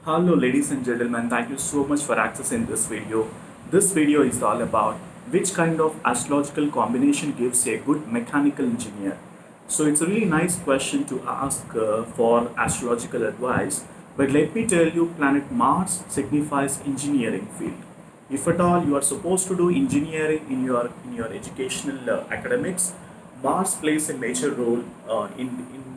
Hello ladies and gentlemen, thank you so much for accessing this video. This video is all about which kind of astrological combination gives a good mechanical engineer. So it's a really nice question to ask for astrological advice, but let me tell you, planet Mars signifies engineering field. If at all you are supposed to do engineering in your educational academics, Mars plays a major role in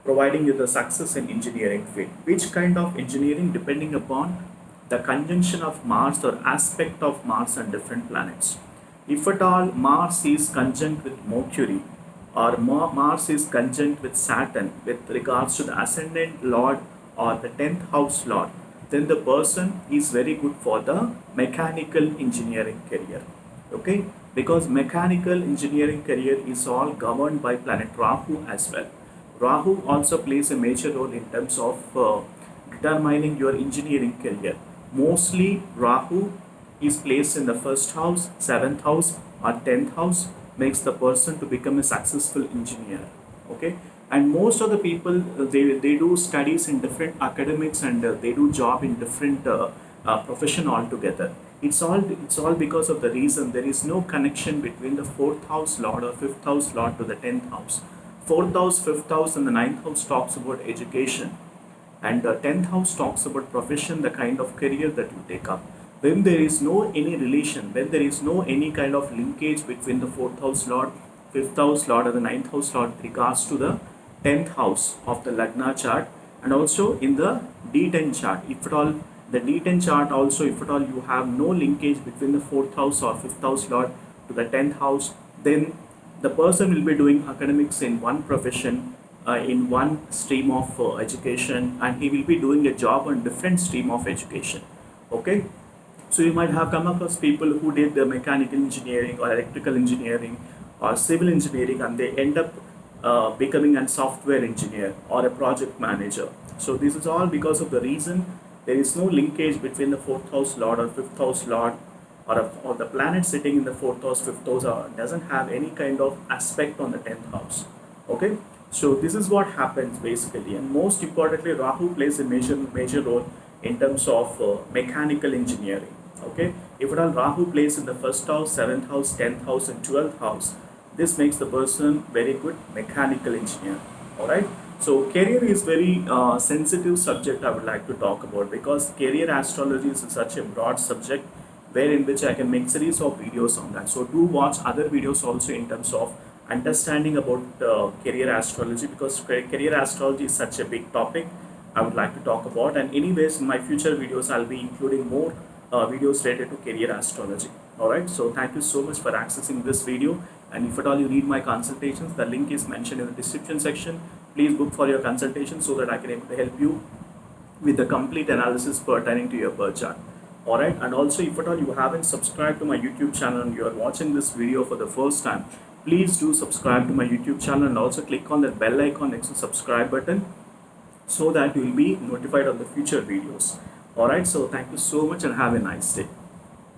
providing you the success in engineering field. Which kind of engineering, depending upon the conjunction of Mars or aspect of Mars and different planets. If at all Mars is conjunct with Mercury or Mars is conjunct with Saturn with regards to the ascendant lord or the 10th house lord, then the person is very good for the mechanical engineering career. Okay, because mechanical engineering career is all governed by planet Rahu as well. Rahu also plays a major role in terms of determining your engineering career. Mostly, Rahu is placed in the first house, seventh house, or 10th house, makes the person to become a successful engineer. Okay, and most of the people they do studies in different academics and they do job in different profession altogether. It's all because of the reason there is no connection between the fourth house lord or fifth house lord to the 10th house. Fourth house, fifth house, and the ninth house talks about education, and the 10th house talks about profession, the kind of career that you take up. When there is no any relation, when there is no any kind of linkage between the fourth house lord, fifth house lord, or the ninth house lord with regards to the 10th house of the Lagna chart, and also in the D10 chart, if at all the D10 chart also, if at all you have no linkage between the fourth house or fifth house lord to the 10th house, then the person will be doing academics in one profession, in one stream of education, and he will be doing a job on different stream of education. Okay, so you might have come across people who did the mechanical engineering or electrical engineering or civil engineering, and they end up becoming a software engineer or a project manager. So this is all because of the reason there is no linkage between the fourth house lord or fifth house lord, or the planet sitting in the fourth house, fifth house, doesn't have any kind of aspect on the 10th house. Okay, so this is what happens basically, and most importantly, Rahu plays a major role in terms of mechanical engineering. Okay, if at all Rahu plays in the first house, seventh house, 10th house, and 12th house, this makes the person very good mechanical engineer. All right. So career is very sensitive subject I would like to talk about, because career astrology is such a broad subject where in which I can make series of videos on that. So do watch other videos also in terms of understanding about career astrology, because career astrology is such a big topic I would like to talk about. And anyways, in my future videos, I'll be including more videos related to career astrology. Alright, so thank you so much for accessing this video. And if at all you need my consultations, the link is mentioned in the description section. Please book for your consultation so that I can able to help you with the complete analysis pertaining to your birth chart. Alright, and also if at all you haven't subscribed to my YouTube channel and you are watching this video for the first time, please do subscribe to my YouTube channel and also click on that bell icon next to subscribe button so that you will be notified of the future videos. Alright, so thank you so much and have a nice day.